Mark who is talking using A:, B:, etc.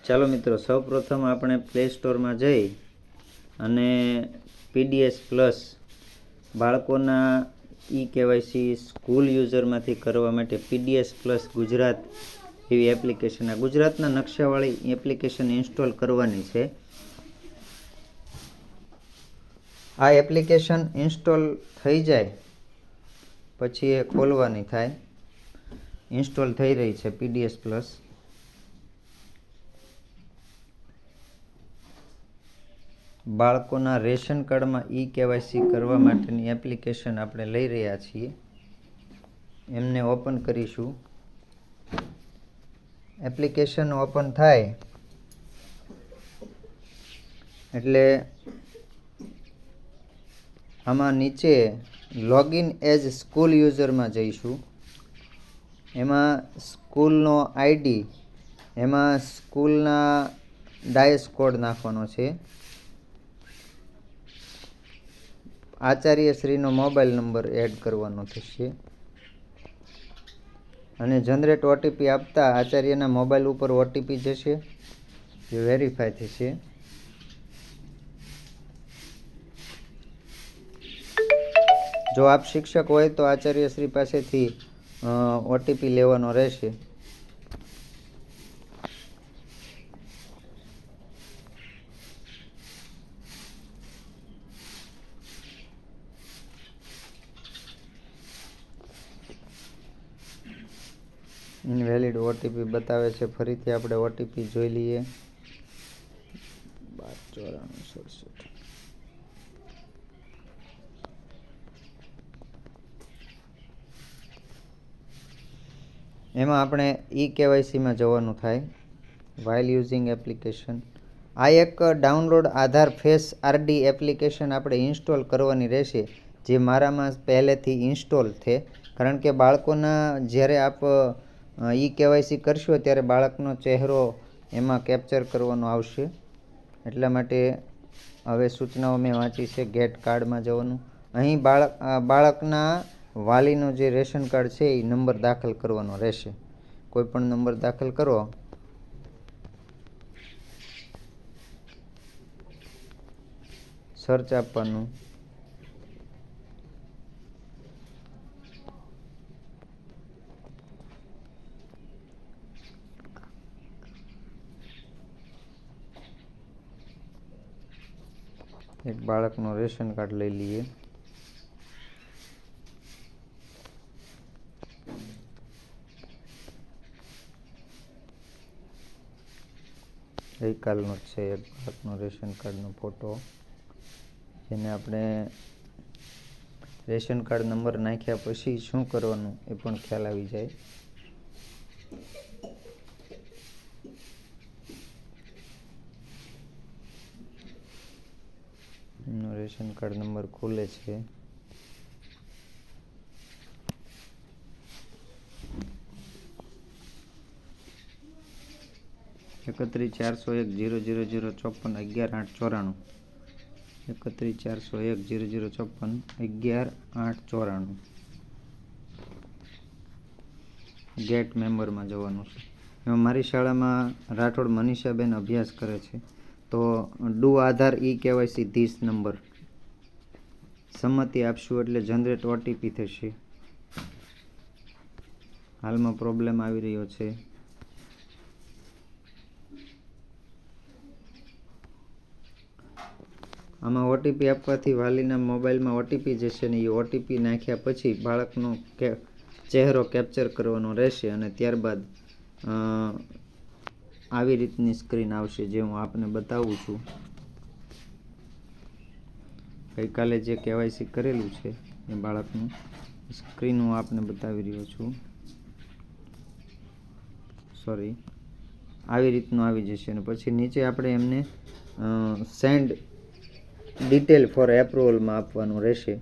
A: ચાલો મિત્રો, સૌપ્રથમ આપણે પ્લે સ્ટોરમાં જઈ અને પીડીએસ પ્લસ બાળકોના કેવાયસી સ્કૂલ યુઝરમાંથી કરવા માટે પીડીએસ પ્લસ ગુજરાત એવી એપ્લિકેશન, આ ગુજરાતના નકશાવાળી એપ્લિકેશન ઇન્સ્ટોલ કરવાની છે. આ એપ્લિકેશન ઇન્સ્ટોલ થઈ જાય પછી એ ખોલવાની થાય. ઇન્સ્ટોલ થઈ રહી છે પીડીએસ પ્લસ. બાળકોના રેશન કાર્ડમાં કેવાયસી કરવા માટેની એપ્લિકેશન આપણે લઈ રહ્યા છીએ. એમને ઓપન કરીશું. એપ્લિકેશન ઓપન થાય એટલે આમાં નીચે લોગિન એઝ સ્કૂલ યુઝરમાં જઈશું. એમાં સ્કૂલનો આઈડી, એમાં સ્કૂલના ડાયસ કોડ નાખવાનો છે. આચાર્યશ્રીનો મોબાઈલ નંબર એડ કરવાનો થશે અને જનરેટ ઓટીપી આપતા આચાર્યના મોબાઈલ ઉપર ઓટીપી જશે, જે વેરીફાઈ થશે. જો આપ શિક્ષક હોય તો આચાર્યશ્રી પાસેથી ઓટીપી લેવાનો રહેશે. ઇનવેલિડ ઓટીપી બતાવે છે. ફરીથી આપણે ઓટીપી જોઈ લઈએ. 129467. એમાં આપણે કેવાયસીમાં જવાનું થાય. While using application. આ એક ડાઉનલોડ આધાર ફેસ આરડી એપ્લિકેશન આપણે ઇન્સ્ટોલ કરવાની રહેશે, જે મારામાં પહેલેથી ઇન્સ્ટોલ છે. કારણ કે બાળકોના જ્યારે આપ કેવાયસી કરશો ત્યારે બાળકનો ચહેરો એમાં કેપ્ચર કરવાનો આવશે. એટલા માટે હવે સૂચનાઓ મેં વાંચી છે. ગેટ કાર્ડમાં જવાનું. અહીં બાળકના વાલીનો જે રેશન કાર્ડ છે એ નંબર દાખલ કરવાનો રહેશે. કોઈ પણ નંબર દાખલ કરો. સર્ચ આપવાનું. એક બાળકનો રેશન કાર્ડ લઈ લઈએ. ગઈકાલનો છે એક બાળકનો રેશન કાર્ડનો ફોટો, જેને આપણે રેશન કાર્ડ નંબર નાખ્યા પછી શું કરવાનું એ પણ ખ્યાલ આવી જાય. રેશન કાર્ડ નંબર ખુલે છે. એકત્રીસ 401 00054 11 8 94. 31 401 00054 11 8 94. ગેટ મેમ્બરમાં જવાનું છે. એમાં મારી શાળામાં રાઠોડ મનીષાબેન અભ્યાસ કરે છે, તો do Aadhaar KYC this number સંમતિ આપશું એટલે જનરેટ ઓટીપી થશે. હાલમાં પ્રોબ્લેમ આવી રહ્યો છે. આમાં ઓટીપી આપવાથી વાલીના મોબાઈલમાં ઓટીપી જશે ને એ ઓટીપી નાખ્યા પછી બાળકનો ચહેરો કેપ્ચર કરવાનો રહેશે અને ત્યારબાદ આવી રીતની સ્ક્રીન આવશે, જે હું આપને બતાવું છું. ગઈકાલે જે કેવાયસી કરેલું છે એ બાળકનું સ્ક્રીન હું આપને બતાવી રહ્યો છું. આવી રીતનું આવી જશે અને પછી નીચે આપણે એમને સેન્ડ ડિટેલ ફોર એપ્રુવલમાં આપવાનું રહેશે.